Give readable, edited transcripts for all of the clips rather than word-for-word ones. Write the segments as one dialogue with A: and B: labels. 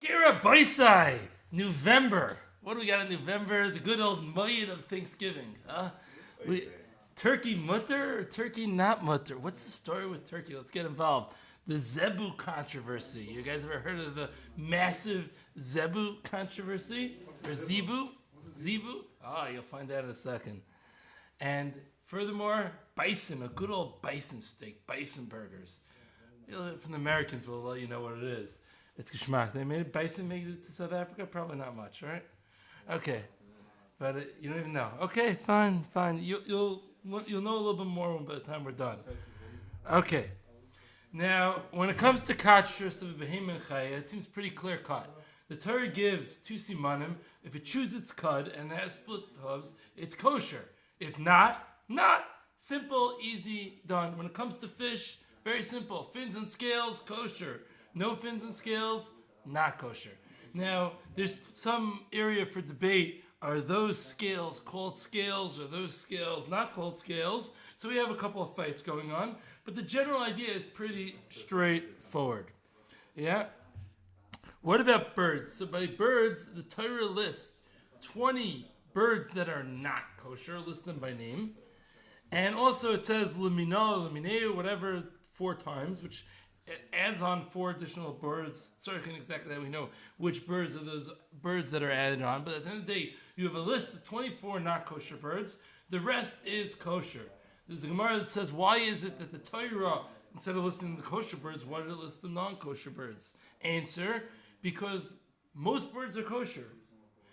A: Gira Baisai, November. What do we got in November? The good old Moed of Thanksgiving. We, Turkey mutter or turkey not mutter? What's the story with turkey? Let's get involved. The Zebu controversy. You guys ever heard of the massive Zebu controversy? Or Zebu? Zebu? Oh, you'll find out in a second. And furthermore, bison, a good old bison steak, bison burgers. From the Americans, we'll let you know what it is. It's geschmack. They made bison make it to South Africa? Probably not much, right? Okay, but you don't even know. Okay, fine. You'll know a little bit more by the time we're done. Okay. Now, when it comes to kashrus of a behemoth chaya, it seems pretty clear cut. The Torah gives two simanim. If it chews its cud and has split hooves, it's kosher. If not. Simple, easy, done. When it comes to fish, very simple. Fins and scales, kosher. No fins and scales, not kosher. Now, there's some area for debate. Are those scales called scales? Or those scales not called scales? So we have a couple of fights going on. But the general idea is pretty straightforward. Yeah? What about birds? So by birds, the Torah lists 20 birds that are not kosher. List them by name. And also it says lemina, lemineu, whatever, 4 times, which it adds on 4 additional birds. Certainly exactly that we know which birds are those birds that are added on. But at the end of the day, you have a list of 24 not kosher birds. The rest is kosher. There's a Gemara that says, why is it that the Torah, instead of listing the kosher birds, why did it list the non-kosher birds? Answer, because most birds are kosher.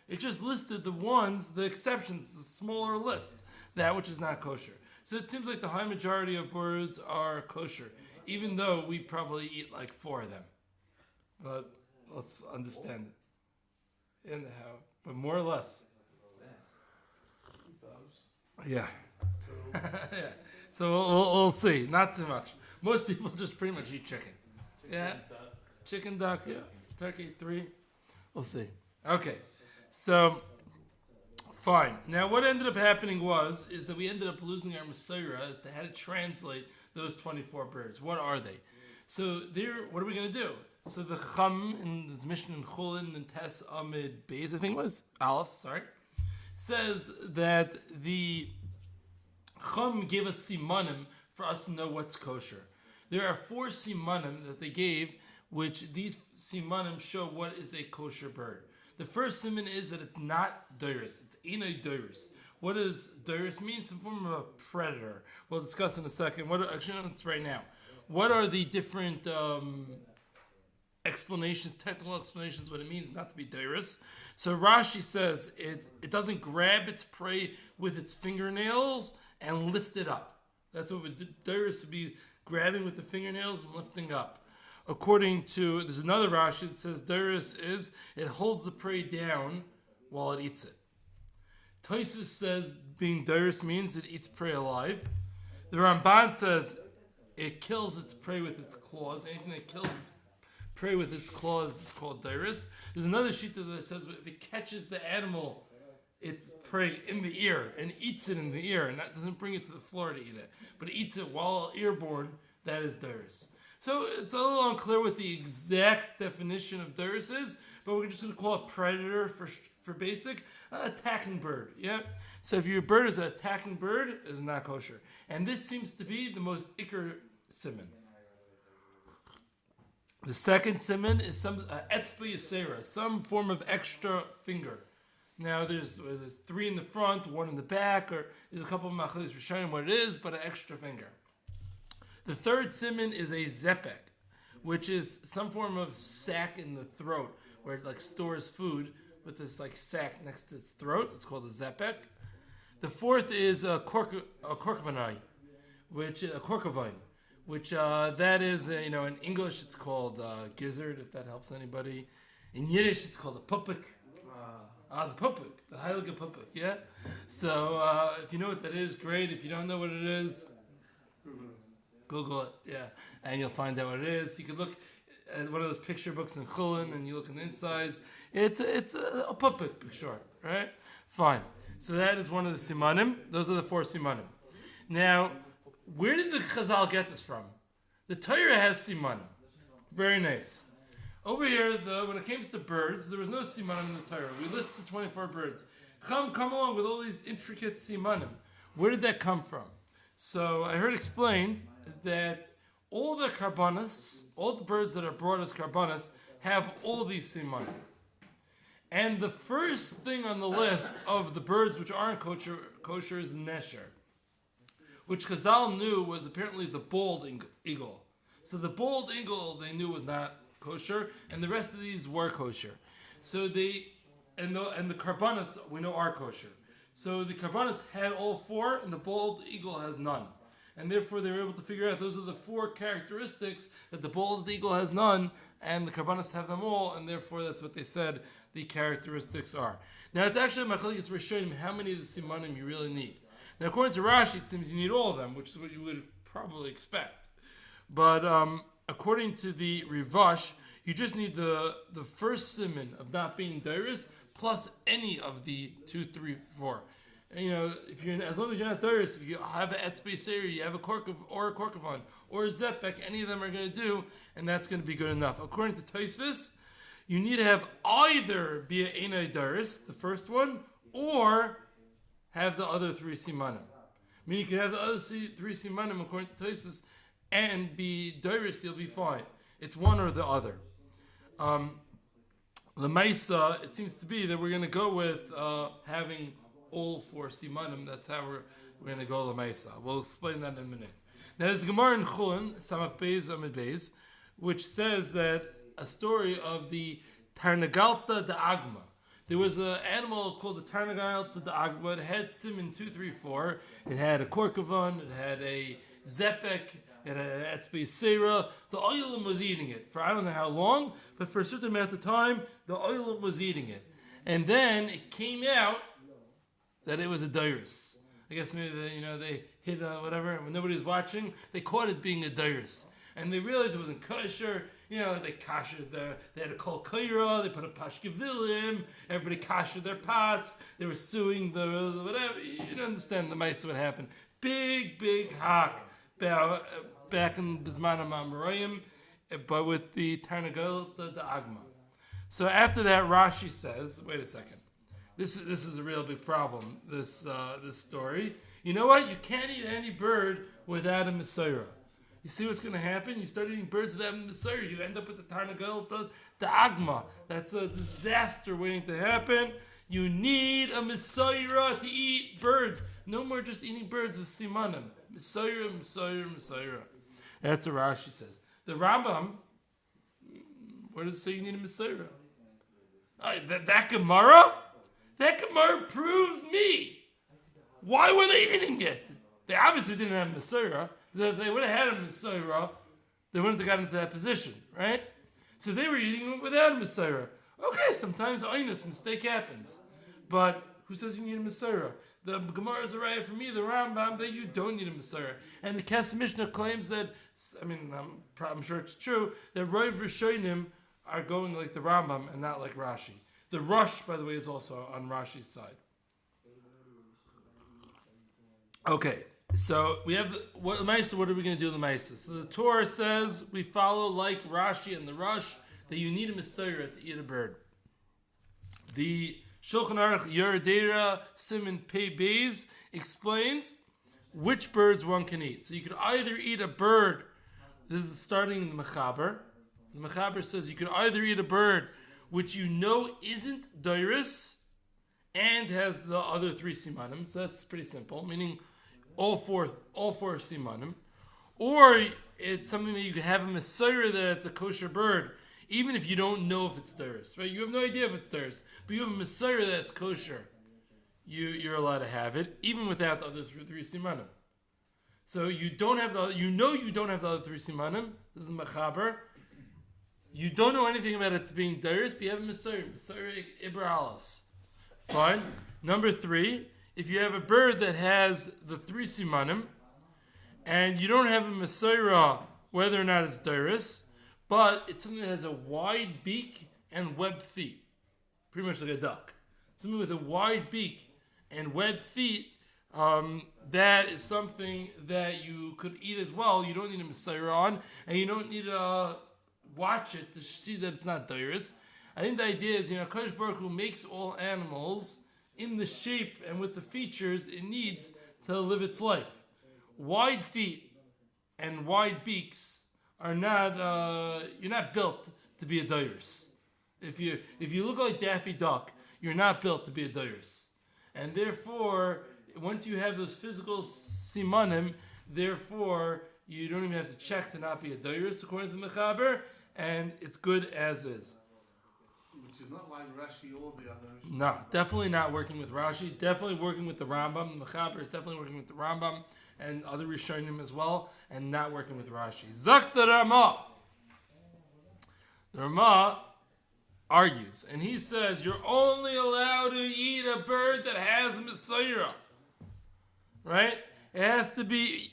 A: It just listed the exceptions, the smaller list, that which is not kosher. So it seems like the high majority of birds are kosher, even though we probably eat like 4 of them. But let's understand it. In the house, but more or less. Yeah. Yeah. So we'll see. Not too much. Most people just pretty much eat chicken. Yeah. Chicken, duck, yeah. Turkey, 3. We'll see. Okay. So, fine. Now, what ended up happening is that we ended up losing our Messiah as to how to translate those 24 birds. What are they? So, what are we going to do? So, the Chum in this mission in Chulin and Tes Amid Beis, I think it was, Aleph, says that the Chum gave us simanim for us to know what's kosher. There are 4 simanim that they gave, which these simanim show what is a kosher bird. The first siman is that it's not doiris. It's enoi doiris. What does doiris mean? Some form of a predator. We'll discuss in a second. Actually, no, it's right now. What are the different explanations, technical explanations, what it means not to be doiris? So Rashi says it doesn't grab its prey with its fingernails and lift it up. That's what doiris would be, grabbing with the fingernails and lifting up. According to, there's another Rashi that says doiris is, it holds the prey down while it eats it. Tosfos says being doiris means it eats prey alive. The Ramban says it kills its prey with its claws. Anything that kills its prey with its claws is called doiris. There's another shita that says if it catches the animal, its prey in the ear and eats it in the ear, and that doesn't bring it to the floor to eat it, but it eats it while airborne, that is doiris. So it's a little unclear what the exact definition of doiris is, but we're just going to call it predator for basic. Attacking bird, yeah? So if your bird is an attacking bird, it is not kosher. And this seems to be the most ikr siman. The second siman is some etzba yasera, some form of extra finger. Now there's 3 in the front, 1 in the back, or there's a couple of machalis for showing what it is, but an extra finger. The third siman is a zepek, which is some form of sac in the throat, where it stores food with this sac next to its throat. It's called a zepek. The fourth is a korkovanai, which that is, in English it's called gizzard, if that helps anybody. In Yiddish it's called a pupik. The pupik, the heilige pupik, yeah? So if you know what that is, great. If you don't know what it is, Google it, yeah, and you'll find out what it is. You could look at one of those picture books in Chulin, and you look in the insides. It's a puppet picture, right? Fine. So that is one of the simanim. Those are the 4 simanim. Now, where did the Chazal get this from? The Torah has simanim. Very nice. Over here, when it came to birds, there was no simanim in the Torah. We listed 24 birds. Come along with all these intricate simanim. Where did that come from? So I heard explained that all the karbanis, all the birds that are brought as karbanis, have all these simanim. And the first thing on the list of the birds which aren't kosher is nesher, which Chazal knew was apparently the bald eagle. So the bald eagle they knew was not kosher, and the rest of these were kosher. So the karbanis we know are kosher. So the karbanis had all four, and the bald eagle has none. And therefore they were able to figure out those are the four characteristics that the bald eagle has none, and the karbanis have them all, and therefore that's what they said the characteristics are. Now it's actually machlokes rishonim how many of the simanim you really need. Now according to Rashi, it seems you need all of them, which is what you would probably expect. But according to the Rivash, you just need the first siman of not being dairis plus any of the 2, 3, 4. And, if you're as long as you're not dairis, if you have an etzbei seir, you have a korkov or a korkovon or a zepek, any of them are going to do, and that's going to be good enough. According to Tosfos, you need to have either be an einai dairis, the first one, or have the other 3 simanim. I mean, you can have the other 3 simanim according to Tosfos and be dairis, you'll be fine. It's one or the other. Lemaisa, it seems to be that we're going to go with having all 4 simanim. That's how we're going to go lemaisa. We'll explain that in a minute. Now there's a Gemara in Chulin, Samach Beis Amid Beis, which says that a story of the Tarnagalta de Agma. There was an animal called the Tarnagalta de Agma. It had siman 2, 3, 4. It had a korkovon. It had a zepek. It had an etzbei seira. The oilam was eating it for I don't know how long, but for a certain amount of time, the oilam was eating it. And then it came out that it was a dairis. I guess maybe they hit whatever, and when nobody was watching, they caught it being a dairis. And they realized it wasn't kosher. They kashered they had a kol kaira, they put a pashkevilim, everybody kashered their pots, they were suing the whatever. You don't understand the mice what happened. Big hawk back in Bizman HaMamoraim, but with the Tarnagol, the Agma. So after that, Rashi says, wait a second, this is a real big problem, this story. You know what? You can't eat any bird without a Mesorah. You see what's going to happen? You start eating birds without a Mesorah, you end up with the Tarnagol, the Agma. That's a disaster waiting to happen. You need a Mesorah to eat birds. No more just eating birds with simanim. Mesorah. That's what Rashi says. The Rambam, where does it say you need a Mesorah? That Gemara? That Gemara proves me. Why were they eating it? They obviously didn't have Mesorah. If they would have had a Mesorah, they wouldn't have gotten into that position, right? So they were eating it without a Mesorah. Okay, sometimes oinus mistake happens. But who says you need a Mesorah? The Gemara is a raya for me, the Rambam, that you don't need a Mesorah. And the Kesef Mishnah claims that, I'm sure it's true, that Rav Rishonim are going like the Rambam and not like Rashi. The Rush, by the way, is also on Rashi's side. Okay, so we have, what are we going to do Lemaisa? So the Torah says we follow like Rashi and the Rush, that you need a Mesorah to eat a bird. The Shulchan Aruch Yeridera Siman Pei Beis explains which birds one can eat. So you could either eat a bird, this is starting in the Mechaber. The Mechaber says you could either eat a bird which you know isn't dairis and has the other 3 simanim. So that's pretty simple, meaning all four simanim. Or it's something that you could have a Mesorah that it's a kosher bird, even if you don't know if it's dairis, right? You have no idea if it's dairis, but you have a Mesorah that's kosher. You're allowed to have it, even without the other 3 simanim. So you don't have you don't have the other 3 simanim. This is Mechaber. You don't know anything about it being dairis, but you have a Mesorah Iber Alas. Fine. Number 3, if you have a bird that has the 3 simanim, and you don't have a Mesorah whether or not it's dairis, but it's something that has a wide beak and webbed feet. Pretty much like a duck. Something with a wide beak and webbed feet, that is something that you could eat as well. You don't need a Mesorah on, and you don't need a watch it to see that it's not doyrus. I think the idea is, Kadosh Baruch Hu makes all animals in the shape and with the features it needs to live its life. Wide feet and wide beaks are not, you're not built to be a doyrus. If you look like Daffy Duck, you're not built to be a doyrus. And therefore, once you have those physical simanim, therefore, you don't even have to check to not be a doyrus, according to the Mechaber, and it's good as is.
B: Which is not like Rashi or the others.
A: No, definitely not working with Rashi. Definitely working with the Rambam. The Mechaber is definitely working with the Rambam and other Rishonim as well, and not working with Rashi. Zak the Ramah. The Ramah argues, and he says you're only allowed to eat a bird that has a Messiah. Right? It has to be,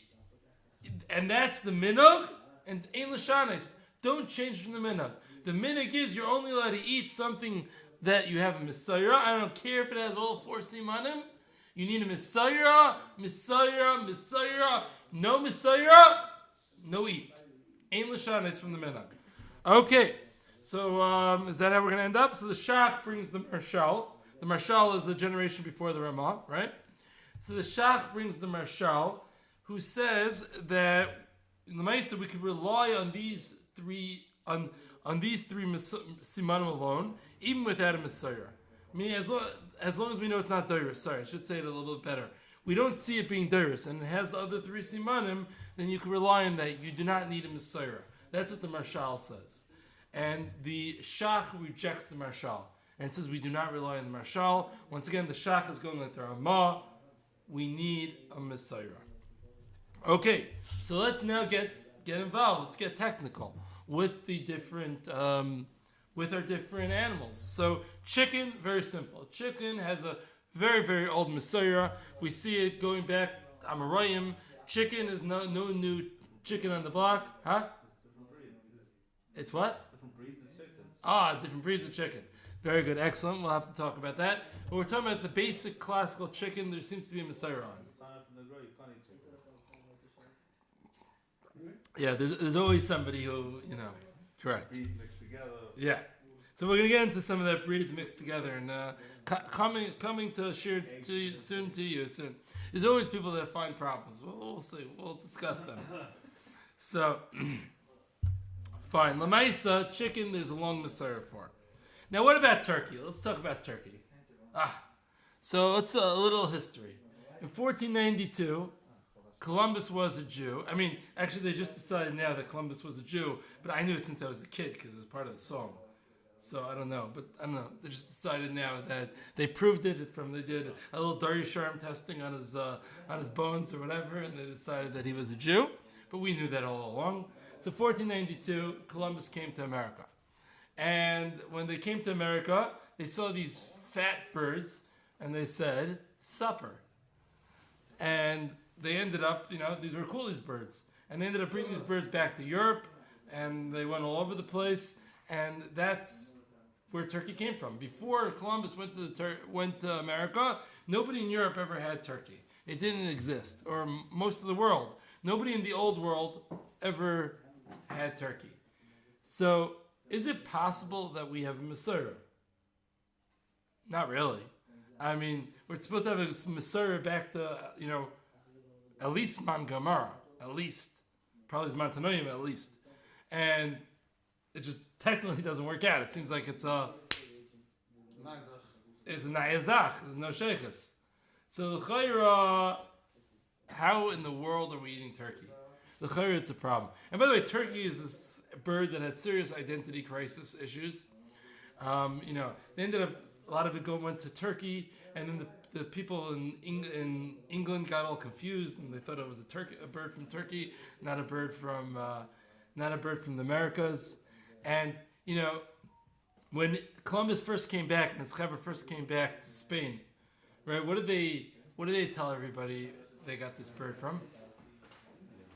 A: and that's the minhag, and ein l'shanis. Don't change from the minhag. The minhag is you're only allowed to eat something that you have a Messiah. I don't care if it has all 4 simanim. You need a Messiah. No Messiah, no eat. Ein l'shanis from the minhag. Okay, so is that how we're going to end up? So the Shach brings the Marshal. The Marshal is the generation before the Ramah, right? So the Shach brings the Marshal, who says that in the Meister we could rely on these three simanim alone, even without a Messiah. Meaning, as long as we know it's not doyrus. Sorry, I should say it a little bit better. We don't see it being doyrus, and it has the other 3 simanim, then you can rely on that. You do not need a Messiah. That's what the Marshal says. And the Shach rejects the Marshal and says we do not rely on the Marshal. Once again, the Shach is going like the Ramah. We need a Messiah. Okay, so let's now get involved. Let's get technical with the different with our different animals. So chicken, very simple. Chicken has a very, very old Messiah. We see it going back Amarayim. Chicken is no new chicken on the block, huh? It's what?
B: Different breeds of chicken.
A: Different breeds of chicken. Very good, excellent. We'll have to talk about that. But we're talking about the basic classical chicken. There seems to be a Messiah on. Yeah, there's always somebody who, correct.
B: Breeds mixed together.
A: Yeah. So we're going to get into some of that breeds mixed together. And coming to share to you soon. There's always people that find problems. We'll see. We'll discuss them. So, fine. Lamaisa, chicken, there's a long Messiah for. Now, what about turkey? Let's talk about turkey. So it's a little history. In 1492, Columbus was a Jew. I mean, actually, they just decided now that Columbus was a Jew, but I knew it since I was a kid because it was part of the song. So I don't know, They just decided now that they proved it they did a little Daryasharm testing on his bones or whatever, and they decided that he was a Jew. But we knew that all along. So 1492, Columbus came to America. And when they came to America, they saw these fat birds, and they said, supper. And they ended up, these were cool, these birds. And they ended up bringing these birds back to Europe, and they went all over the place, and that's where turkey came from. Before Columbus went to America, nobody in Europe ever had turkey. It didn't exist, or most of the world. Nobody in the old world ever had turkey. So, is it possible that we have a Messiah? Not really. I mean, we're supposed to have a Messiah back to, at least Man Gemara, at least. Probably Zman Tanoim, at least. And it just technically doesn't work out. It seems like it's a Nayazach. There's no sheikhs. So, the Chayra, how in the world are we eating turkey? The Chayra, it's a problem. And by the way, turkey is this bird that had serious identity crisis issues. They ended up, a lot of it went to Turkey, and then the people in England got all confused, and they thought it was a bird from Turkey, not a bird from the Americas. And when Columbus first came back and his chevra first came back to Spain, right? What did they tell everybody they got this bird from?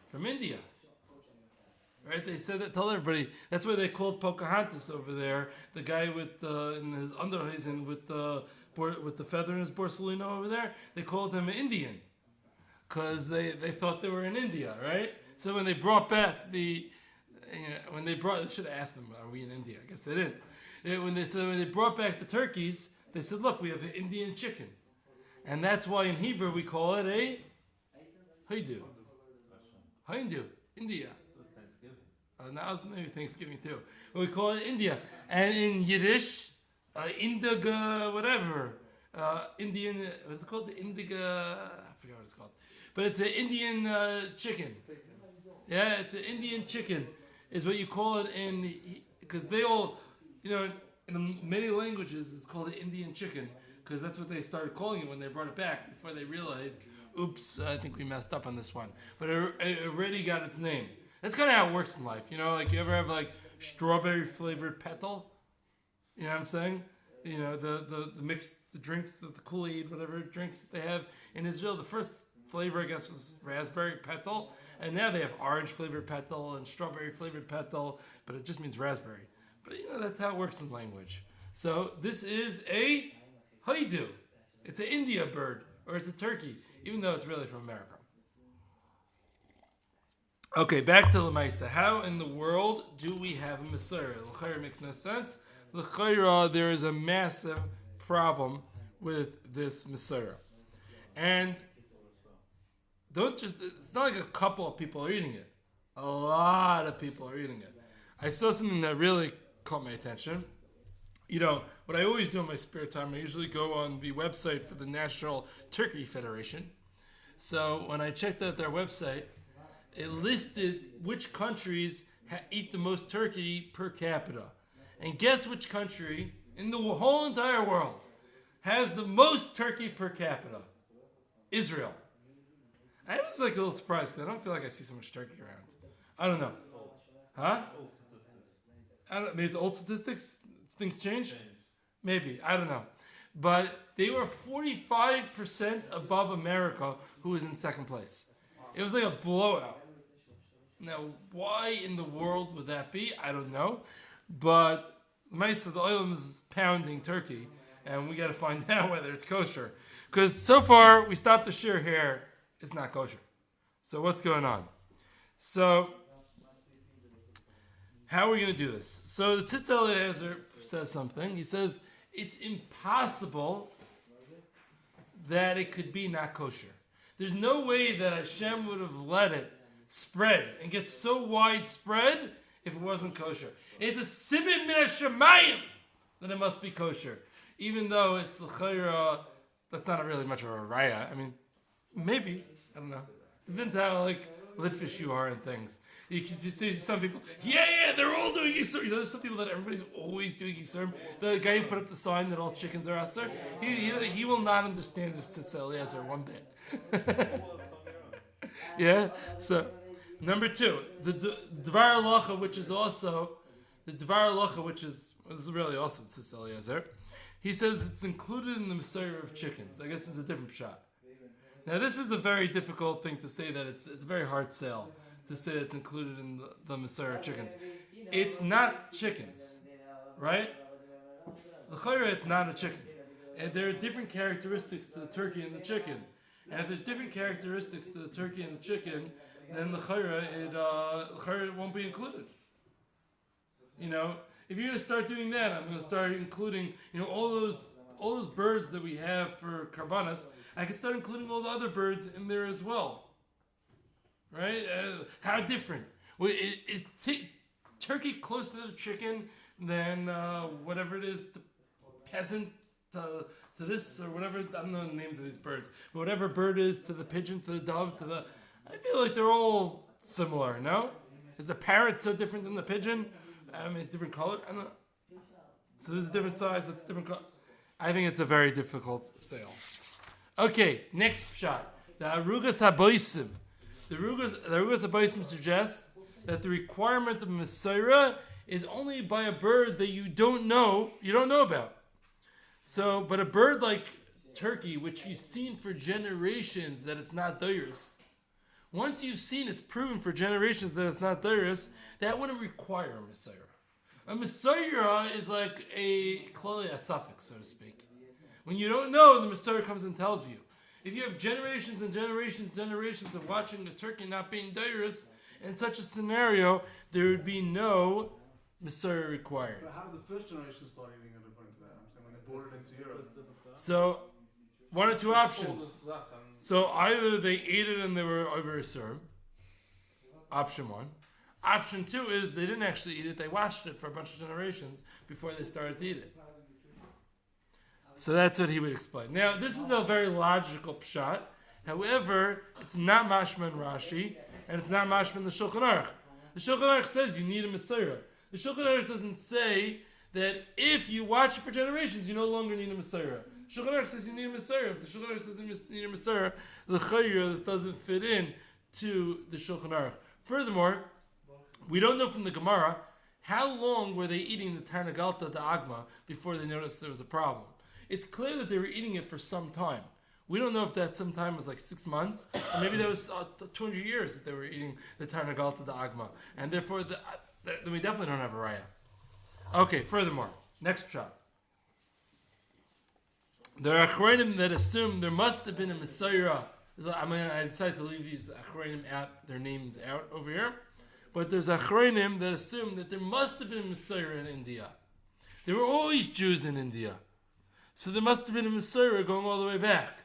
A: From India. Right? They said that, told everybody. That's why they called Pocahontas over there, the guy with in his underhosen with the feather in his borsalino over there. They called him an Indian because they thought they were in India, right? So when they brought back when they should have asked them, are we in India? I guess they didn't. When they brought back the turkeys, they said, look, we have the Indian chicken. And that's why in Hebrew we call it a Hindu. Hindu, India. Now it's maybe Thanksgiving too. But we call it India. And in Yiddish, indiga, whatever. Indian, what's it called? The indiga, I forget what it's called. But it's an Indian chicken. Yeah, it's an Indian chicken, is what you call it because they all, in many languages it's called the Indian chicken, because that's what they started calling it when they brought it back, before they realized, oops, I think we messed up on this one. But it already got its name. That's kind of how it works in life, like you ever have like strawberry flavored petal? You know what I'm saying? The mixed drinks, the Kool-Aid, whatever drinks that they have in Israel. The first flavor, I guess, was raspberry petal, and now they have orange flavored petal and strawberry flavored petal, but it just means raspberry. But that's how it works in language. So this is a hoidu. It's an India bird, or it's a turkey, even though it's really from America. Okay, back to Lemaisa. How in the world do we have a Messiah? L'chayra makes no sense. L'chayra, there is a massive problem with this Messiah. And it's not like a couple of people are eating it. A lot of people are eating it. I saw something that really caught my attention. What I always do in my spare time, I usually go on the website for the National Turkey Federation. So when I checked out their website, it listed which countries eat the most turkey per capita. And guess which country in the whole entire world has the most turkey per capita? Israel. I was like a little surprised because I don't feel like I see so much turkey around. I don't know. Huh? Maybe it's old statistics? Things changed? Maybe. I don't know. But they were 45% above America, who was in second place. It was like a blowout. Now, why in the world would that be? I don't know. But most of the oil is pounding turkey, and we got to find out whether it's kosher. Because so far, we stopped the shiur here. It's not kosher. So what's going on? So how are we going to do this? So the Tzitz Eliezer says something. He says it's impossible that it could be not kosher. There's no way that Hashem would have let it spread and get so widespread if it wasn't kosher. It's a siman min hashamayim that it must be kosher, even though it's l'chayra. That's not really much of a raya. I mean, maybe, I don't know. Depends how litfish you are and things. You see some people, they're all doing Yisur. There's some people that everybody's always doing Yisur. The guy who put up the sign that all chickens are Asur, he will not understand this Tzitz Eliezer one bit. Yeah. So, number 2, the Dvar Halacha, which is also this is really also the Tzitz Eliezer. He says it's included in the Messiah of chickens. I guess it's a different shot. Now, this is a very difficult thing to say, that it's a very hard sell to say that it's included in the Messiah of chickens. It's not chickens, right? L'chayra, it's not a chicken. And there are different characteristics to the turkey and the chicken. And if there's different characteristics to the turkey and the chicken, then l'chayra, it won't be included. If you're going to start doing that, I'm going to start including, all those birds that we have for karbanas. I can start including all the other birds in there as well. Right? How different? Is turkey closer to the chicken than whatever it is, to peasant, to this, or whatever? I don't know the names of these birds. But whatever bird is to the pigeon, to the dove, I feel like they're all similar, no? Is the parrot so different than the pigeon? I mean, different color? I don't know. So this is different size, that's different color. I think it's a very difficult sale. Okay, next shot. The Arugas HaBoisim. The Arugas HaBoisim suggests that the requirement of Messiah is only by a bird that you don't know about. So, but a bird like turkey, which you've seen for generations that it's not doyrus, once you've seen it's proven for generations that it's not doyrus, that wouldn't require a Messiah. A Messiah is like a suffix, so to speak. When you don't know, the Messiah comes and tells you. If you have generations and generations of watching the turkey not being doyrus, In such a scenario, there would be no Messiah required.
B: But how did the first generation start eating it according to that? I'm saying when they brought it into Europe.
A: So, one or two
B: They
A: options.
B: sold the zach and-
A: So either they ate it and they were over Isur. Option one. Option two is they didn't actually eat it, they watched it for a bunch of generations before they started to eat it. So that's what he would explain. Now, this is a very logical pshat. However, it's not mashma in Rashi, and it's not mashma in the Shulchan Aruch. The Shulchan Aruch says you need a Messiah. The Shulchan Aruch doesn't say that if you watch it for generations, you no longer need a Messiah. Shulchan Aruch says you need a Messiah. If the Shulchan Aruch says you need a Messiah, the Chayur, this doesn't fit in to the Shulchan Aruch. Furthermore, we don't know from the Gemara how long were they eating the Tarnagalta the Agma before they noticed there was a problem. It's clear that they were eating it for some time. We don't know if that some time was like 6 months, or maybe that was 200 years that they were eating the Tarnagalta the Agma, and therefore then we definitely don't have a raya. Okay, furthermore, next pshat. There are Achronim that assume there must have been a Messiah. I decided to leave these Achronim out, their names out over here. But there's Achronim that assume that there must have been a Messiah in India. There were always Jews in India. So there must have been a Messiah going all the way back.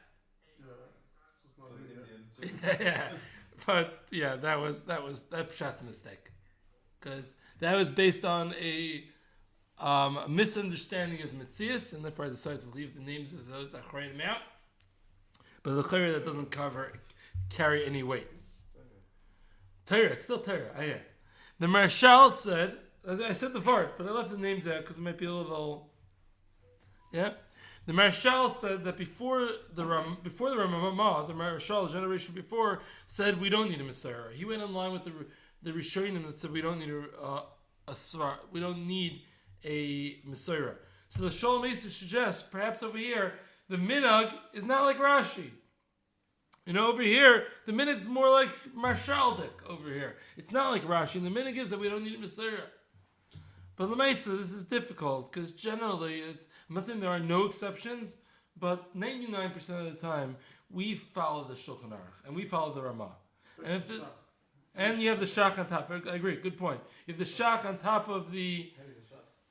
A: Yeah. But yeah, that pshat's a mistake. Because that was based on a misunderstanding of Metzias, and therefore I decided to leave the names of those Achronim out. But the Chayr that doesn't carry any weight. Torah, it's still Torah. I hear. The Marshal said, I said the Vart, but I left the names out because it might be a little. Yeah. The Marshal said that before the Ramamah, the Marshal generation before said we don't need a Messiah. He went in line with the Rishonim that said we don't need we don't need a Messiah. So the Shalom Asa suggests perhaps over here the minhag is not like Rashi. Over here, the minhag's more like Marshaldik over here. It's not like Rashi. And the minhag is that we don't need a Messiah. But Lamaisa, this is difficult because generally, I'm not saying there are no exceptions, but 99% of the time, we follow the Shulchan Aruch and we follow the Ramah. And you have the Shach on top. I agree, good point. If the Shach on top of the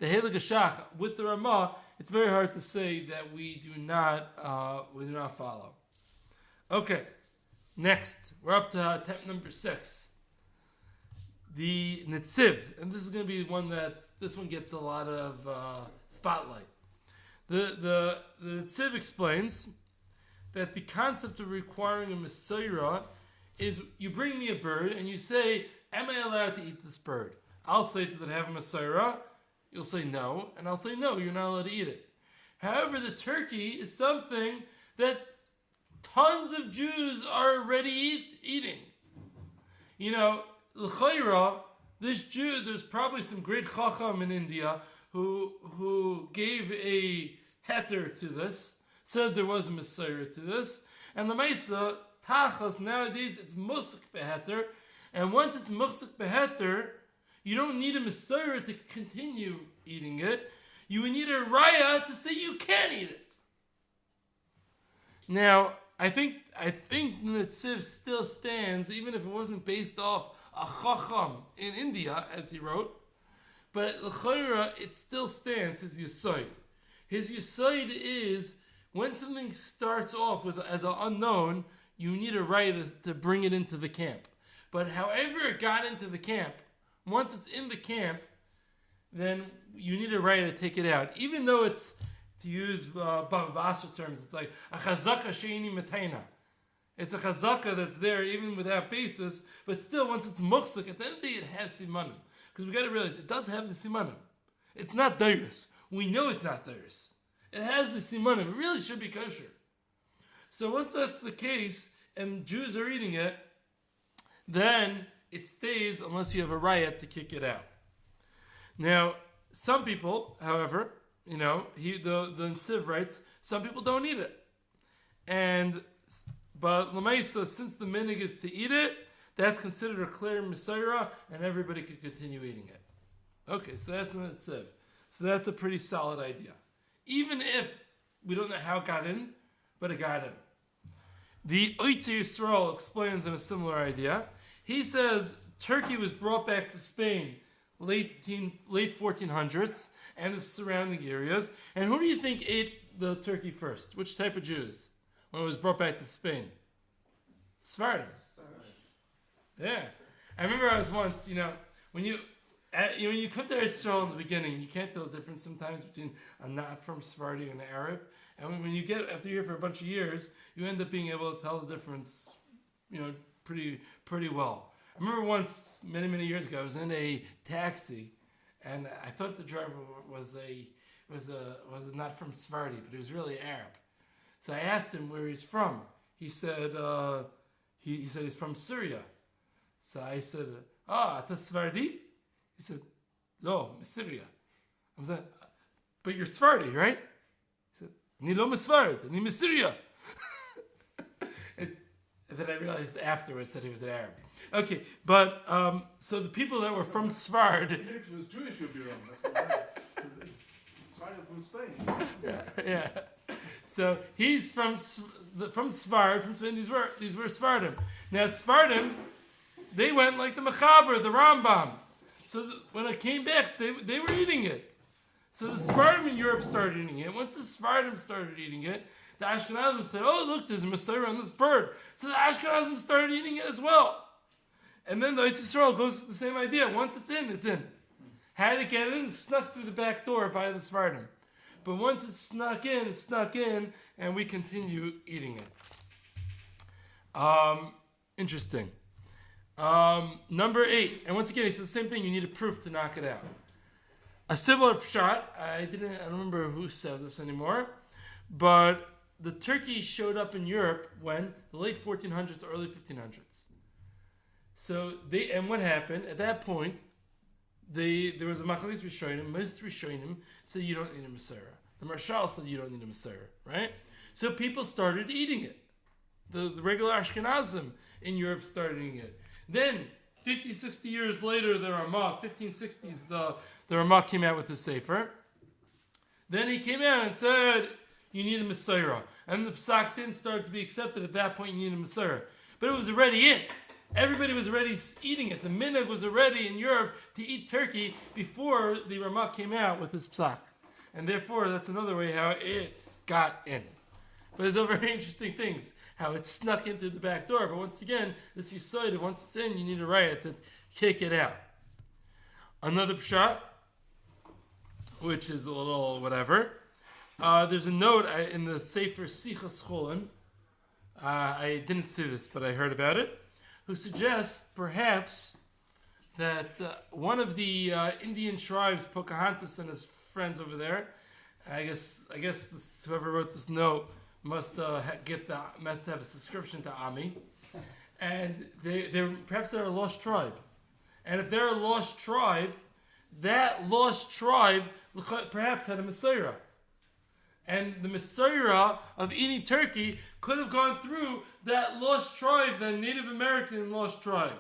A: Helig Shach with the Ramah, it's very hard to say that we do not follow. Okay, next, we're up to attempt number 6. The Netziv, and this is going to be one this one gets a lot of spotlight. The Netziv explains that the concept of requiring a Messiah is you bring me a bird and you say, am I allowed to eat this bird? I'll say, does it have a Messiah? You'll say no, and I'll say no, you're not allowed to eat it. However, the turkey is something that tons of Jews are already eating. L'chayra, this Jew, there's probably some great chacham in India who gave a heter to this, said there was a Messiah to this, and the Maisa, tachas, nowadays it's musik beheter, and once it's musik beheter, you don't need a Messiah to continue eating it. You would need a raya to say you can eat it. Now, I think the Netziv still stands, even if it wasn't based off a chacham in India, as he wrote. But l'chayra, it still stands, his yisoid. His yisoid is, when something starts off as an unknown, you need a right to bring it into the camp. But however it got into the camp, once it's in the camp, then you need a right to take it out. Even though it's, to use Baba Basra terms, it's like a chazaka sheini metaina. It's a chazaka that's there even without basis, but still, once it's muksik, at the end of the day, it has simanim. Because we got to realize, it does have the simanim. It's not dairis. We know it's not dairis. It has the simanim. It really should be kosher. So once that's the case, and Jews are eating it, then it stays unless you have a riot to kick it out. Now, some people, however, the Netziv writes, some people don't eat it. But Lamaisa, since the minig is to eat it, that's considered a clear Messiah, and everybody can continue eating it. Okay, so that's the Netziv. So that's a pretty solid idea. Even if we don't know how it got in, but it got in. The Oitzi Yisrael explains in a similar idea. He says turkey was brought back to Spain late 1400s and the surrounding areas. And who do you think ate the turkey first? Which type of Jews when it was brought back to Spain? Sephardim. Yeah. I remember I was once, when you come to Israel in the beginning, you can't tell the difference sometimes between a not from Sephardi and an Arab. And when you get after you're here for a bunch of years, you end up being able to tell the difference, pretty well. I remember once, many, many years ago, I was in a taxi, and I thought the driver was not from Sephardi, but he was really Arab. So I asked him where he's from. He said he said he's from Syria. So I said, "Ata Sephardi?" He said, "No, Syria." I said, "But you're Sephardi, right?" He said, "Ni lo Sephardi, ni Syria." And then I realized afterwards that he was an Arab. Okay, but so the people that were from Sfard.
B: Even if he was Jewish, you'd be wrong. That's not right. Because from Spain.
A: Yeah. So he's from Sfard, from Spain. These were Sfardim. Now Sfardim, they went like the Mechaber, the Rambam. So when it came back, they were eating it. So the Sfardim in Europe started eating it. Once the Sfardim started eating it, the Ashkenazim said, "Oh, look, there's a Messiah on this bird." So the Ashkenazim started eating it as well. And then the Eitz Yisrael goes with the same idea. Once it's in, it's in. How to get in? It snuck through the back door via the Sfardim. But once it's snuck in, and we continue eating it. Interesting. Number 8. And once again, he said the same thing. You need a proof to knock it out. A similar shot. I don't remember who said this anymore. But the turkey showed up in Europe when? The late 1400s, early 1500s. So and what happened? At that point, there was a Machlis Rishonim, most Rishonim said you don't need a Messiah. The Marshal said you don't need a Messiah, right? So people started eating it. The regular Ashkenazim in Europe started eating it. Then, 50, 60 years later, the Ramah, 1560s, the Ramah came out with the Sefer. Then he came out and said, you need a Messiah. And the Psak didn't start to be accepted at that point, you need a Messiah. But it was already in. Everybody was already eating it. The minhag was already in Europe to eat turkey before the Ramah came out with this Psak. And therefore, that's another way how it got in. But there's very interesting things, how it snuck in through the back door. But once again, this Yisod, once it's in, you need a riot to kick it out. Another pshat, which is a little whatever. There's a note in the Sefer Sichas Cholin. I didn't see this, but I heard about it. Who suggests perhaps that one of the Indian tribes, Pocahontas and his friends over there, I guess whoever wrote this note must have a subscription to Ami, and perhaps they're a lost tribe, and if they're a lost tribe, that lost tribe perhaps had a Messiah. And the Messiah of eating turkey could have gone through that lost tribe, that Native American lost tribe.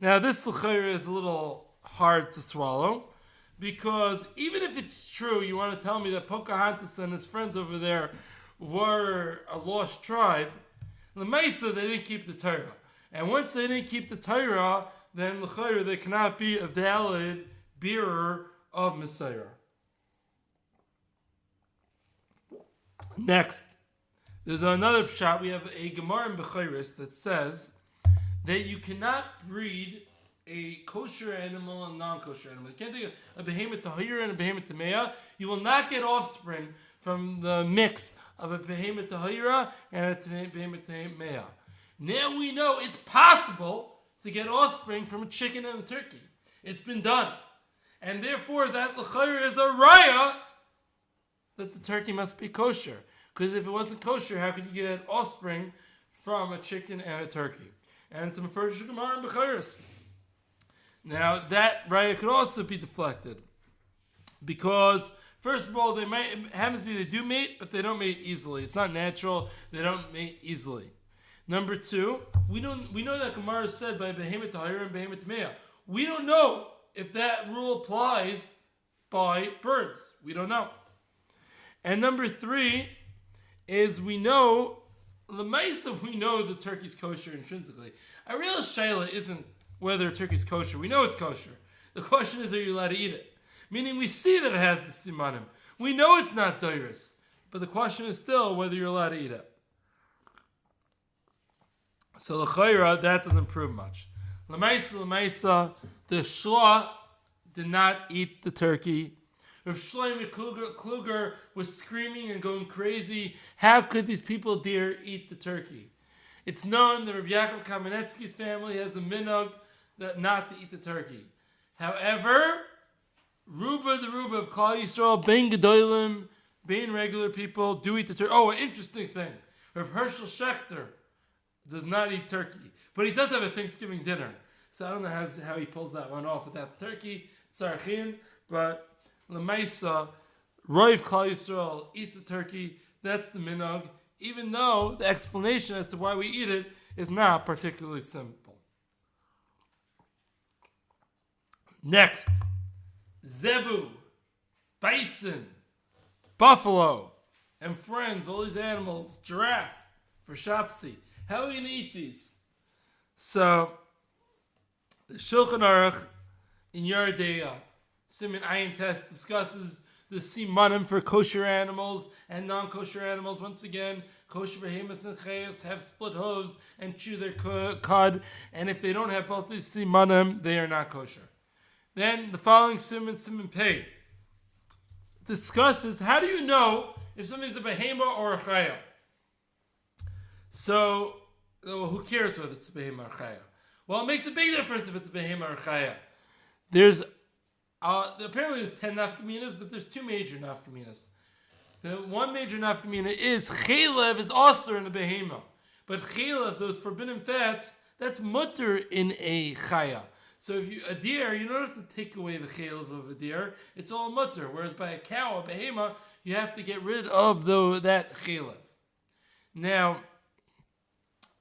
A: Now, this l'chayra is a little hard to swallow, because even if it's true, you want to tell me that Pocahontas and his friends over there were a lost tribe, l'maisa, they didn't keep the Torah. And once they didn't keep the Torah, then l'chayra, they cannot be a valid bearer of Messiah. Next, there's another pshat. We have a Gemara in Bechayris that says that you cannot breed a kosher animal and non-kosher animal. You can't take a behemoth tahira and a behemoth tameah. You will not get offspring from the mix of a behemoth tahira and a behemoth tameah. Now we know it's possible to get offspring from a chicken and a turkey. It's been done. And therefore that l'chayr is a raya that the turkey must be kosher. Because if it wasn't kosher, how could you get offspring from a chicken and a turkey? And it's a Mefersh Gemara in Becharis. Now, that raya could also be deflected. Because, first of all, it happens to be they do mate, but they don't mate easily. It's not natural. They don't mate easily. Number 2, we know that Gemara said by Behemoth Tahira and Behemoth Tameah. We don't know if that rule applies by birds. We don't know. And number 3 is we know the turkey's kosher intrinsically. A real shayla isn't whether a turkey is kosher. We know it's kosher. The question is, are you allowed to eat it? Meaning we see that it has the simanim. We know it's not doiris. But the question is still whether you're allowed to eat it. So the chayra, that doesn't prove much. L'maisa, the shla did not eat the turkey. Rav Shlomo Kluger was screaming and going crazy. How could these people dare eat the turkey? It's known that Rabbi Yaakov Kamenetsky's family has a minhag that not to eat the turkey. However, the Ruba of Klal Yisrael, bein gedolim, being regular people, do eat the turkey. Oh, an interesting thing. Rav Herschel Schechter does not eat turkey, but he does have a Thanksgiving dinner. So I don't know how he pulls that one off without the turkey. Tzarachin, but L'maisa, Roiv Klal Yisrael eats the turkey. That's the minhag, even though the explanation as to why we eat it is not particularly simple. Next, Zebu, Bison, buffalo, and friends, all these animals, giraffe for Shapsi. How are we going to eat these? So, the Shulchan Aruch in Yardea, Siman Ayin Test, discusses the simanim for kosher animals and non-kosher animals. Once again, kosher behemoths and chayas have split hooves and chew their cud, and if they don't have both these simanim, they are not kosher. Then the following Siman Pei, discusses how do you know if something's a behemoth or a chaya? So, who cares whether it's a behemoth or a chaya? Well, it makes a big difference if it's a behemoth or a chaya. There's apparently there's 10 nafkaminas, but there's two major nafkaminas. The one major nafkamina is chaylev is also in a behemoth, but chaylev, those forbidden fats, that's mutter in a chaya. So if a deer, you don't have to take away the chaylev of a deer; it's all mutter. Whereas by a cow, a behemoth, you have to get rid of that chaylev. Now,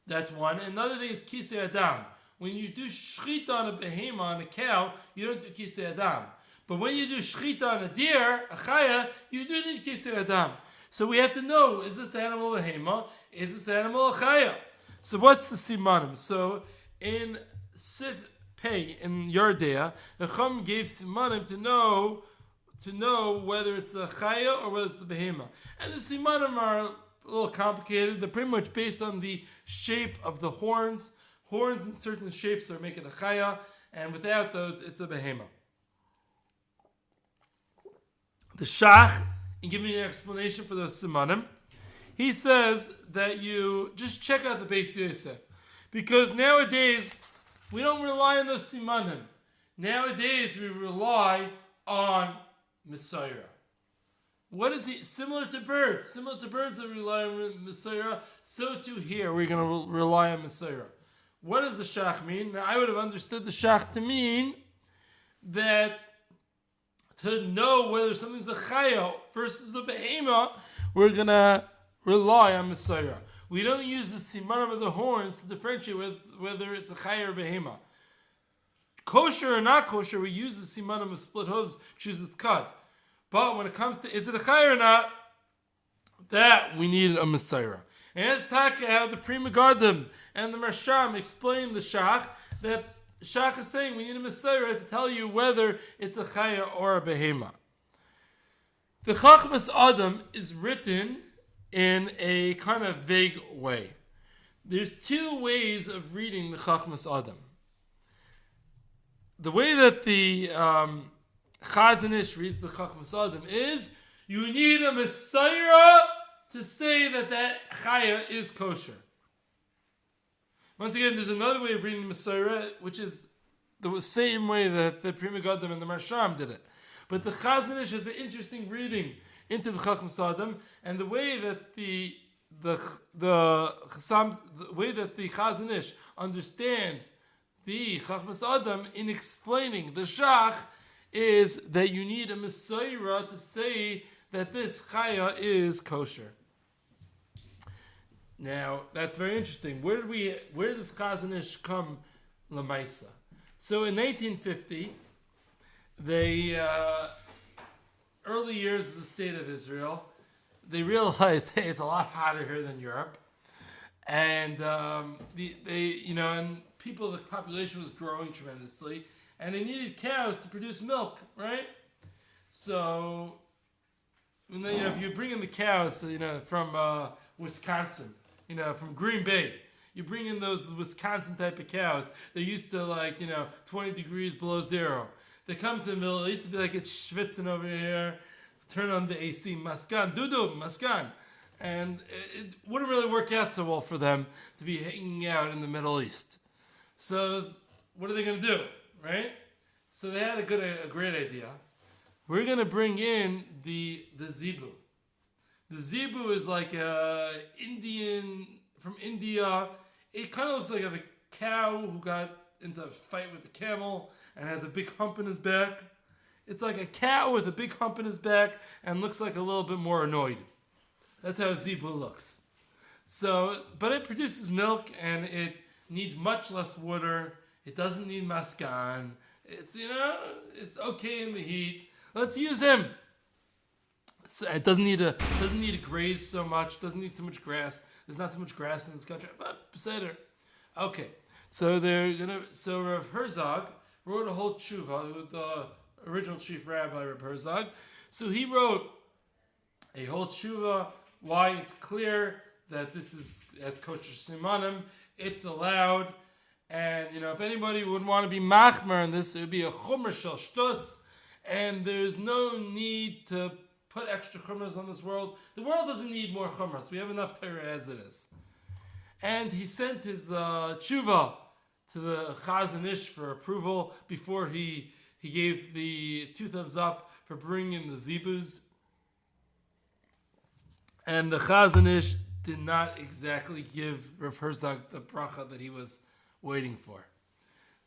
A: that's one. Another thing is kisei adam. When you do shchita on a behemoth, on a cow, you don't do kisei adam. But when you do shchita on a deer, a chaya, you do need kisei adam. So we have to know, is this animal a behemoth? Is this animal a chaya? So what's the simanim? So in Sif Pei, in Yardea, the Chum gave simanim to know whether it's a chaya or whether it's a behemoth. And the simanim are a little complicated. They're pretty much based on the shape of the horns. Horns in certain shapes are making a chaya, and without those, it's a behemoth. The Shach, in giving an explanation for those simanim, he says that you just check out the Beis Yosef, because nowadays we don't rely on those simanim. Nowadays we rely on Messiah. What is he? Similar to birds that rely on Messiah, so too here we're going to rely on Messiah. What does the Shach mean? Now, I would have understood the Shach to mean that to know whether something's a chaya versus a behemoth, we're going to rely on Messiah. We don't use the simanim of the horns to differentiate whether it's a chaya or behemoth. Kosher or not kosher, we use the simanim of split hooves, choose its cut. But when it comes to is it a chaya or not, that we need a Messiah. And that's Taka how the Pri Megadim and the Marsham explain the Shach, that Shach is saying we need a Messiah to tell you whether it's a Chaya or a Behemoth. The Chachmas Adam is written in a kind of vague way. There's two ways of reading the Chachmas Adam. The way that the Chazon Ish reads the Chachmas Adam is you need a Messiah to say that chaya is kosher. Once again, there's another way of reading the Messiah, which is the same way that the Pri Megadim and the Marsham did it. But the Chazon Ish has an interesting reading into the Chachmas Adam, and the way that the way that the Chazon Ish understands the Chachmas Adam in explaining the Shach is that you need a Messiah to say that this chaya is kosher. Now, that's very interesting. Where did this Chazon Ish come l'maisa? So in 1950, early years of the state of Israel, they realized, hey, it's a lot hotter here than Europe. And and the population was growing tremendously, and they needed cows to produce milk, right? So, if you bring in the cows, from Wisconsin, from Green Bay, you bring in those Wisconsin type of cows. They're used to 20 degrees below zero. They come to the Middle East to be like, it's schwitzing over here. Turn on the AC, maskan, dudu, maskan. And it wouldn't really work out so well for them to be hanging out in the Middle East. So what are they going to do, right? So they had a great idea. We're going to bring in the Zebu. The Zebu is like a Indian from India. It kind of looks like a cow who got into a fight with a camel and has a big hump in his back. It's like a cow with a big hump in his back and looks like a little bit more annoyed. That's how Zebu looks. So, but it produces milk and it needs much less water. It doesn't need maskan. It's it's okay in the heat. Let's use him. So it doesn't need to graze so much. Doesn't need so much grass. There's not so much grass in this country. But beseder. Okay. So Rav Herzog wrote a whole tshuva with the original chief rabbi Rav Herzog. So he wrote a whole tshuva why it's clear that this is as kosher simanim, it's allowed, and if anybody would want to be machmir in this, it would be a chumer shel shtus, and there's no need to put extra chumras on this world. The world doesn't need more chumras. We have enough Torah as it is. And he sent his tshuva to the Chazon Ish for approval before he gave the 2 thumbs up for bringing in the Zebus. And the Chazon Ish did not exactly give Rav Herzog the bracha that he was waiting for.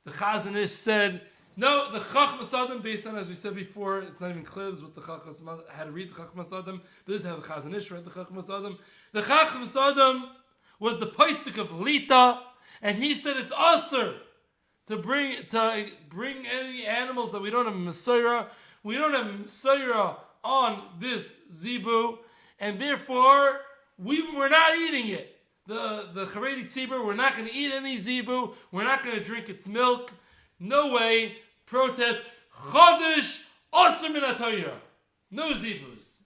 A: The Chazon Ish said, no, the Chachmas Adam, based on, as we said before, it's not even clear this is what the Chachmas, how to read the Chachmas Adam, but this is how the Chazon Ish read the Chachmas Adam. The Chachmas Adam was the Paisik of Lita, and he said it's usher to bring any animals that we don't have Messiah. We don't have Messiah on this Zebu, and therefore we're not eating it. The Haredi Tzibur, we're not going to eat any Zebu. We're not going to drink its milk. No way. Protest. Chodesh Osir Min HaTorah. No Zebus.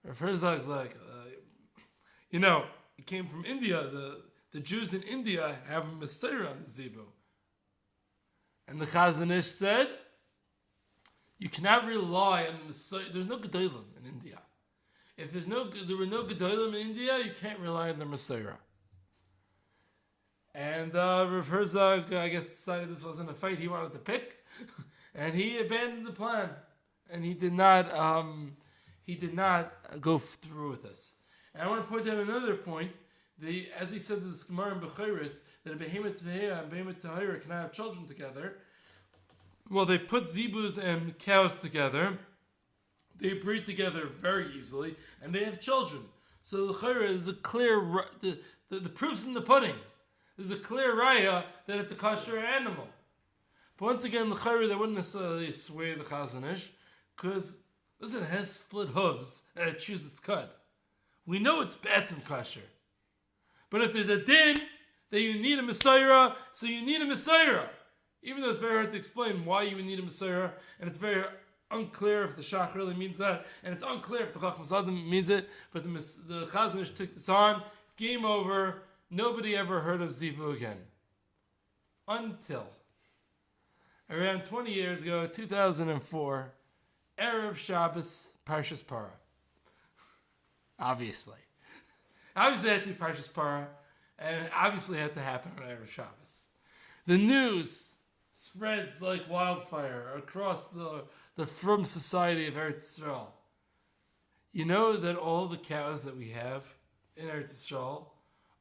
A: Rav Herzog's like, it came from India. The Jews in India have a Messiah on the Zebu. And the Chazon Ish said, you cannot rely on the Messiah. There's no Gedolim in India. If there were no Gedolim in India, you can't rely on the Messiah. And Rav Herzog, I guess, decided this wasn't a fight he wanted to pick, and he abandoned the plan, and he did not go through with this. And I want to point out another point. As we said in this Gemara in Bechiris, that a behemoth tehiyah and behemoth tahira can have children together. Well, they put zebus and cows together. They breed together very easily, and they have children. So the chayra is a clear, the proof's in the pudding. There's a clear raya that it's a kosher animal. But once again, the chayra, they wouldn't necessarily sway the Chazon Ish, because, listen, it has split hooves, and it chews its cud. We know it's batzim kosher. But if there's a din that you need a Messiah, so you need a Messiah. Even though it's very hard to explain why you would need a Messiah, and it's very unclear if the Shach really means that, and it's unclear if the Chachmas Adam means it, but the Chazon Ish took this on, game over, nobody ever heard of Zebu again. Until around 20 years ago, 2004, Erev Shabbos, Parshas Para. Obviously it had to be Parshas Para, and it obviously had to happen on Erev Shabbos. The news spreads like wildfire across the frum society of Eretz Yisrael. You know that all the cows that we have in Eretz Yisrael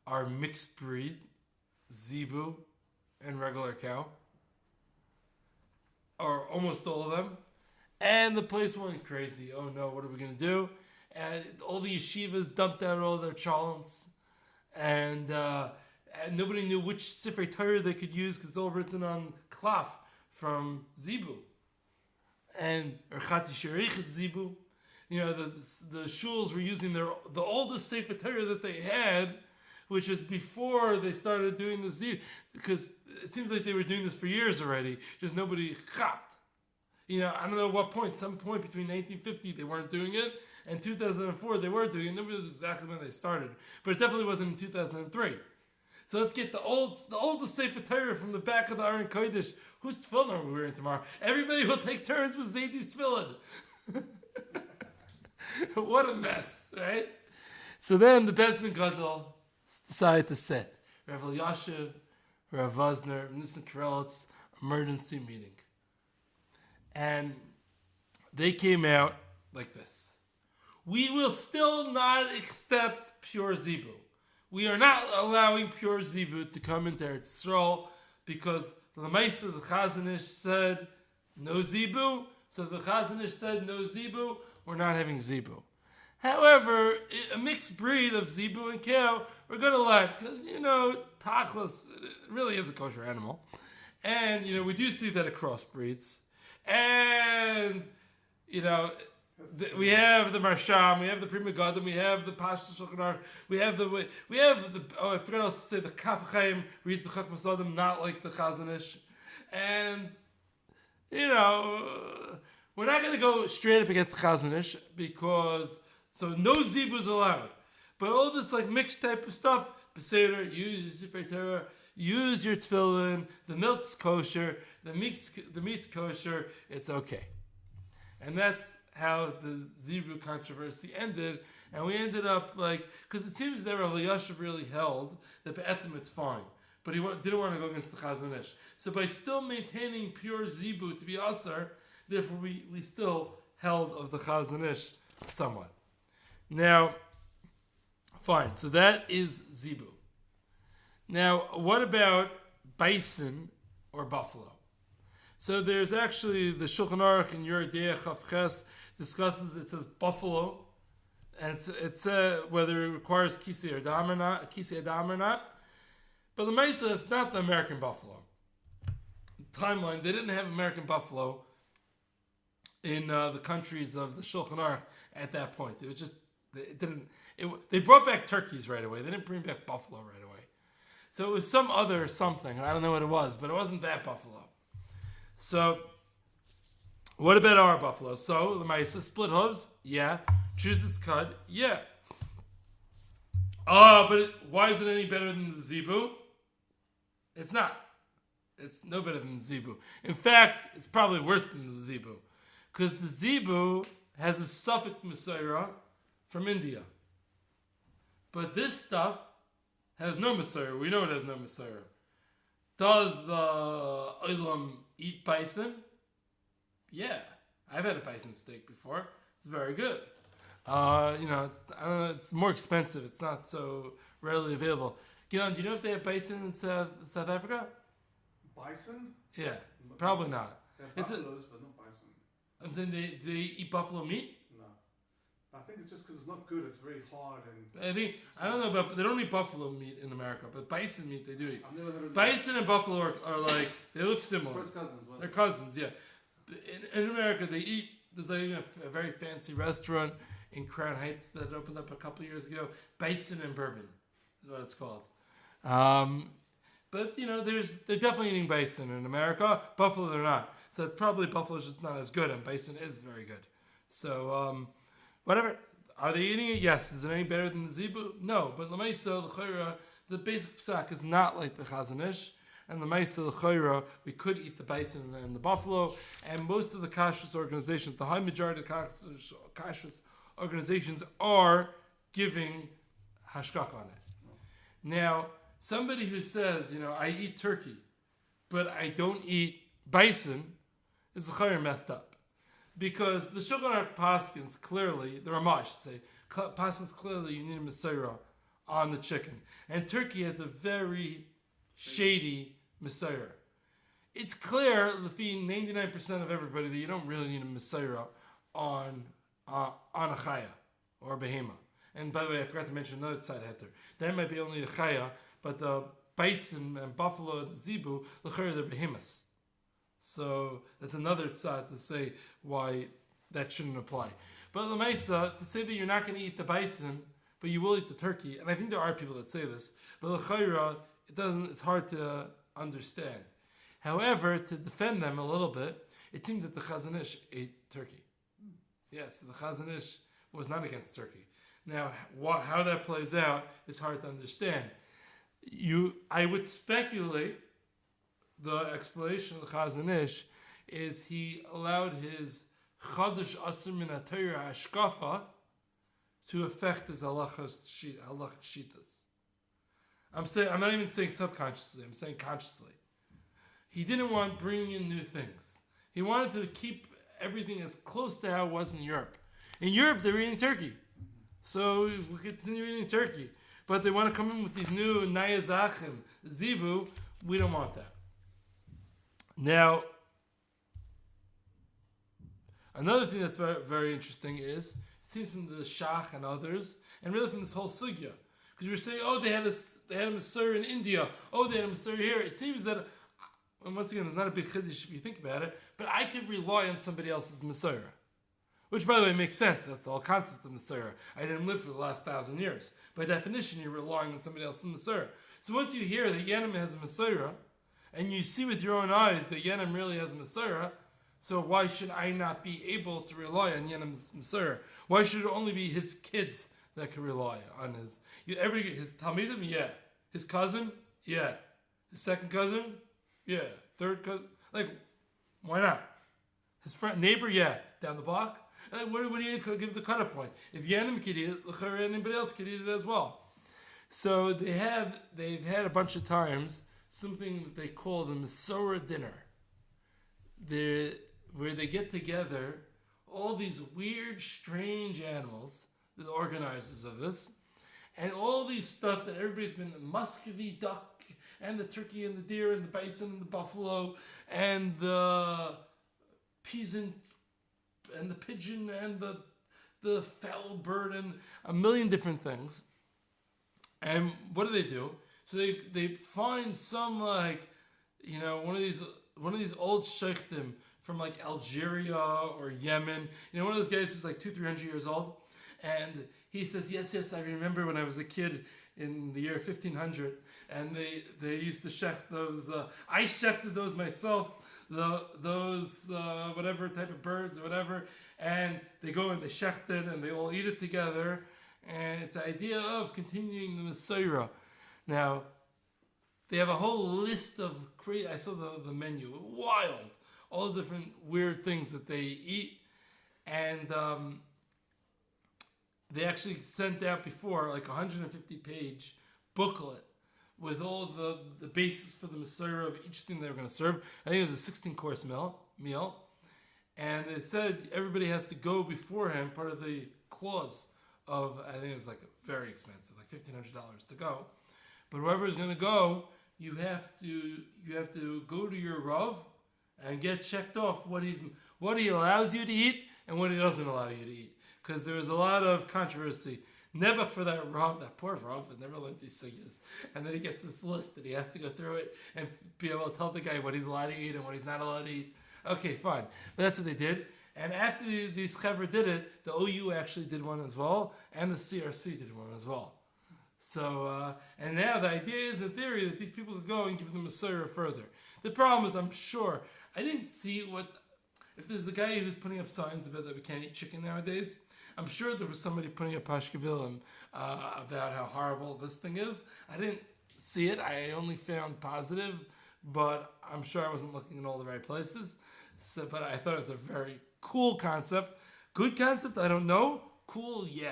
A: are mixed breed, Zebu and regular cow, or almost all of them. And the place went crazy. Oh no, what are we going to do? And all the yeshivas dumped out all their chalents, and nobody knew which Sifrei Torah they could use because it's all written on klaf from Zebu. And Erchati Sherich Zebu. The shuls were using the oldest Sefer Torah that they had which was before they started doing the zebu, because it seems like they were doing this for years already, just nobody chapped. I don't know what point, some point between 1950 they weren't doing it, and 2004 they were doing it. Nobody knows exactly when they started, but it definitely wasn't in 2003. So let's get the oldest Sefer Torah from the back of the Aron Kodesh. Whose tefillin are we wearing tomorrow? Everybody will take turns with Zaydi's tefillin. What a mess, right? So then the Bezdin Gadol decided to sit. Rav Elyashiv, Rav Vosner, Nissen Karelitz, emergency meeting. And they came out like this. We will still not accept pure Zebu. We are not allowing pure Zebu to come into Eretz Yisrael because the Lamaisa, the Chazanish said no Zebu. So the Chazanish said no Zebu, we're not having Zebu. However, a mixed breed of Zebu and cow, we're going to let, because, Tachlis really is a kosher animal. And, we do see that it crossbreeds. And, we have the Marsham, we have the Pri Megadim, we have the Pashto Shulchan Aruch, we have the I forgot to say the Kaf Chaim reads the Chachmas Adam not like the Chazanish. And, we're not going to go straight up against the Chazanish because, so no Zebu is allowed. But all this mixed type of stuff, Beseder, use your Sefer Torah, use your tefillin, the milk's kosher, the meat's kosher, it's okay. And that's how the Zebu controversy ended. And we ended up because it seems that Rav Elyashiv really held that Be'etzim it's fine. But he didn't want to go against the Chazanish. So by still maintaining pure Zebu to be Asar, therefore we still held of the Chazanish somewhat. Now, fine. So that is Zebu. Now, what about bison or buffalo? So there's actually the Shulchan Aruch in Yoreh Deah Chaf Ches discusses, it says buffalo, and it's whether it requires Kisei Adam or not. But the Meikel, it's not the American buffalo. Timeline, they didn't have American buffalo in the countries of the Shulchan Aruch at that point. It was just, they brought back turkeys right away. They didn't bring back buffalo right away. So it was some other something. I don't know what it was, but it wasn't that buffalo. So, what about our buffalo? So, the Meikel, split hooves? Yeah. Choose its cut? Yeah. But why is it any better than the Zebu? It's not. It's no better than the Zebu. In fact, it's probably worse than the Zebu. Because the Zebu has a Suffolk Messiah from India. But this stuff has no Messiah. We know it has no Messiah. Does the Olam eat bison? Yeah. I've had a bison steak before. It's very good. It's more expensive. It's not so readily available. Gilon, do you know if they have bison in South Africa?
B: Bison?
A: Yeah, probably not.
B: They have buffaloes, but not bison.
A: I'm saying they eat buffalo meat?
B: No. I think it's just because it's not good. It's very hard and...
A: I don't know about, they don't eat buffalo meat in America, but bison meat they do eat.
B: I've never heard of
A: bison and buffalo are they look similar.
B: First cousins,
A: They're cousins, yeah. In America, they eat, there's a very fancy restaurant in Crown Heights that opened up a couple of years ago. Bison and bourbon is what it's called. But they're definitely eating bison in America. Buffalo, they're not. So it's probably buffalo's just not as good, and bison is very good. So whatever. Are they eating it? Yes. Is it any better than the Zebu? No. But l'maisa l'chayra, the basic psak is not like the Chazanish. And l'maisa l'chayra, we could eat the bison and the buffalo. And most of the kashrus organizations, the high majority of kashrus organizations are giving hashkach on it. Now, somebody who says, I eat turkey, but I don't eat bison, is a chayr messed up. Because the Shulchan Aruch paskins clearly, the Ramah I should say, paskins clearly you need a Messiah on the chicken. And turkey has a very shady Messiah. It's clear, Lefi, 99% of everybody, that you don't really need a Messiah on a chaya or a behema. And by the way, I forgot to mention another side heter. That might be only a chaya, but the bison and buffalo and the zebu, l'chayr, they're behemoths. So that's another tzad to say why that shouldn't apply. But l'maisa, to say that you're not going to eat the bison, but you will eat the turkey. And I think there are people that say this, but l'chayra, it's hard to understand. However, to defend them a little bit, it seems that the Chazon Ish ate turkey. Yes, the Chazon Ish was not against turkey. Now, how that plays out is hard to understand. I would speculate the explanation of the Chazon Ish is he allowed his Chadash Asr Min HaTorah Hashkafa to affect his halachic shitas. I'm not even saying subconsciously, I'm saying consciously. He didn't want bringing in new things. He wanted to keep everything as close to how it was in Europe. In Europe, they were eating turkey. So we continue eating turkey. But they want to come in with these new Naya Zachim, Zebu. We don't want that. Now, another thing that's very, very interesting is, it seems from the Shach and others, and really from this whole sugya, because we were saying, they had a Messiah in India, they had a Messiah here. It seems that, and once again, there's not a big chiddush if you think about it, but I could rely on somebody else's Messiah. Which, by the way, makes sense. That's the whole concept of Messiah. I didn't live for the last 1,000 years. By definition, you're relying on somebody else's Messiah. So once you hear that Yenim has a Messiah, and you see with your own eyes that Yenim really has a Messiah, so why should I not be able to rely on Yenim's Messiah? Why should it only be his kids that can rely on his Talmidim? Yeah. His cousin? Yeah. His second cousin? Yeah. Third cousin? Why not? His friend, neighbor? Yeah. Down the block? What do you give the cutoff point? If Yenim could eat it, anybody else could eat it as well. So they've had a bunch of times something that they call the Masorah dinner. Where they get together all these weird, strange animals, the organizers of this, and all these stuff that everybody's been, the Muscovy duck, and the turkey, and the deer, and the bison, and the buffalo, and the peasant, and the pigeon, and the fallow bird, and a million different things. And what do? So they find some one of these old sheikhtim from Algeria or Yemen. One of those guys who's 200-300 years old, and he says, yes, I remember when I was a kid in the year 1500, and they used to shecht those. I shechted those myself. Those whatever type of birds or whatever, and they go and they shecht it and they all eat it together, and it's the idea of continuing the Messiah. Now, they have a whole list of I saw the menu, wild, all the different weird things that they eat, and they actually sent out before 150-page booklet with all the basis for the Messiah of each thing they were going to serve. I think it was a 16-course meal. And they said everybody has to go beforehand, part of the clause of, I think it was very expensive, $1,500 to go. But whoever is going to go, you have to go to your Rav and get checked off what he allows you to eat and what he doesn't allow you to eat. Because there was a lot of controversy. Never for that Rav, that poor Rav that never learned these sugyas. And then he gets this list and he has to go through it and be able to tell the guy what he's allowed to eat and what he's not allowed to eat. Okay, fine. But that's what they did. And after these Chevra did it, the OU actually did one as well, and the CRC did one as well. So, and now the idea is in theory that these people could go and give them a Messiah further. The problem is, I'm sure, I didn't see if there's the guy who's putting up signs about that we can't eat chicken nowadays. I'm sure there was somebody putting up Pashkevilim about how horrible this thing is. I didn't see it. I only found positive, but I'm sure I wasn't looking in all the right places. So, but I thought it was a very cool concept. Good concept? I don't know. Cool? Yeah.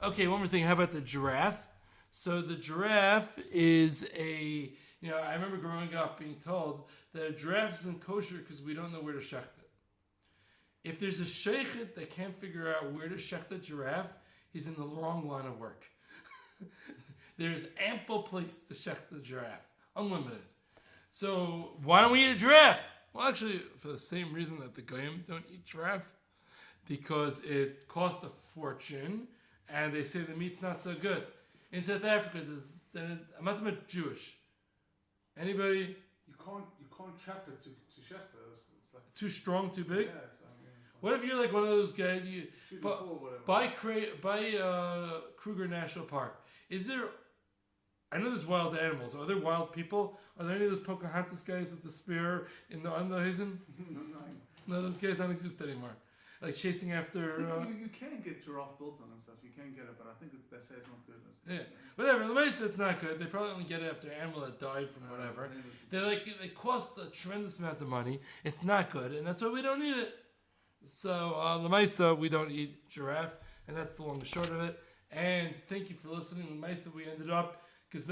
A: Okay, one more thing. How about the giraffe? So the giraffe is I remember growing up being told that a giraffe isn't kosher because we don't know where to shecht it. If there's a sheikhet that can't figure out where to shecht a giraffe, he's in the wrong line of work. There's ample place to shecht the giraffe. Unlimited. So why don't we eat a giraffe? Well, actually, for the same reason that the Goyim don't eat giraffe. Because it costs a fortune, and they say the meat's not so good. In South Africa, I'm not about Jewish. Anybody?
B: You can't trap it to shechter. It's
A: too strong, too big?
B: Yeah,
A: What if you're like one of those guys? You
B: Shoot
A: but-
B: full, whatever.
A: by Kruger National Park. Is there? I know there's wild animals. Are there wild people? Are there any of those Pocahontas guys with the spear in the Andahuizen? No, those guys don't exist anymore. Like chasing after.
B: You can get giraffe built on and stuff. You can get it, but I think they say it's not good.
A: Yeah, whatever. The mice, it's not good. They probably only get it after an animal that died from whatever. They cost a tremendous amount of money. It's not good, and that's why we don't eat it. So Lemaisa, we don't eat giraffe, and that's the long and short of it. And thank you for listening. Lemaisa, we ended up because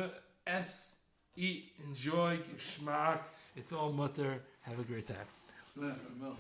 A: eat, enjoy, schmack. It's all mutter. Have a great time.